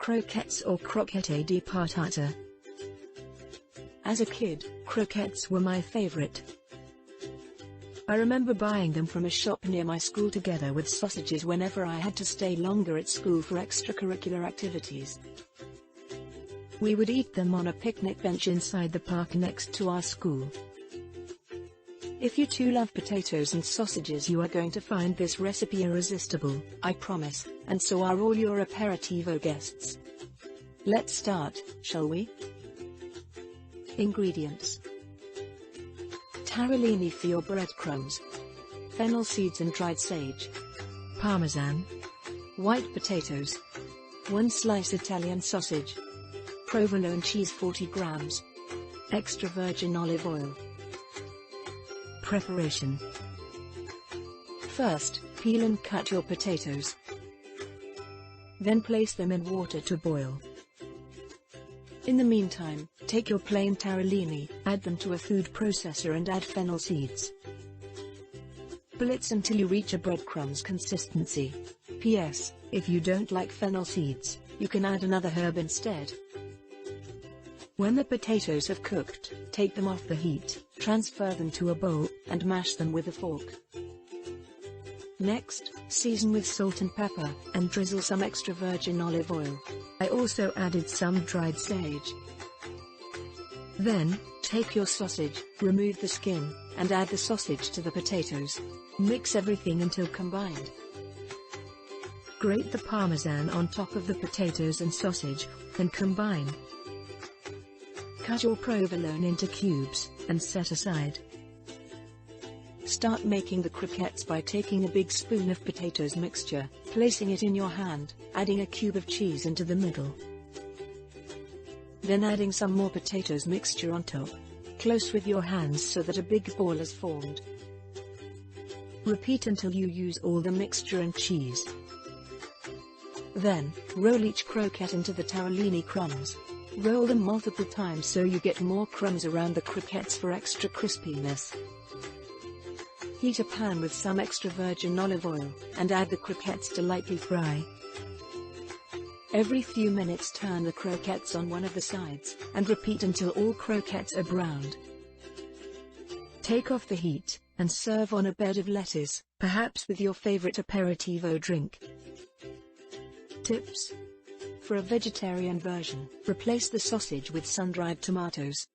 Croquettes or croquette di patata. As a kid, croquettes were my favorite. I remember buying them from a shop near my school together with sausages whenever I had to stay longer at school for extracurricular activities. We would eat them on a picnic bench inside the park next to our school. If you too love potatoes and sausages, you are going to find this recipe irresistible, I promise, and so are all your aperitivo guests. Let's start, shall we? Ingredients: taralini for your breadcrumbs, fennel seeds and dried sage, parmesan, white potatoes, 1 slice Italian sausage, provolone cheese 40 grams, extra virgin olive oil. Preparation. First, peel and cut your potatoes. Then place them in water to boil. In the meantime, take your plain taralini, add them to a food processor and add fennel seeds. Blitz until you reach a breadcrumbs consistency. P.S. If you don't like fennel seeds, you can add another herb instead. When the potatoes have cooked, take them off the heat, transfer them to a bowl, and mash them with a fork. Next, season with salt and pepper, and drizzle some extra virgin olive oil. I also added some dried sage. Then, take your sausage, remove the skin, and add the sausage to the potatoes. Mix everything until combined. Grate the parmesan on top of the potatoes and sausage, then combine. Cut your provolone into cubes, and set aside. Start making the croquettes by taking a big spoon of potatoes mixture, placing it in your hand, adding a cube of cheese into the middle. Then adding some more potatoes mixture on top. Close with your hands so that a big ball is formed. Repeat until you use all the mixture and cheese. Then, roll each croquette into the taralini crumbs. Roll them multiple times so you get more crumbs around the croquettes for extra crispiness. Heat a pan with some extra virgin olive oil, and add the croquettes to lightly fry. Every few minutes turn the croquettes on one of the sides, and repeat until all croquettes are browned. Take off the heat, and serve on a bed of lettuce, perhaps with your favorite aperitivo drink. Tips: for a vegetarian version, replace the sausage with sun-dried tomatoes.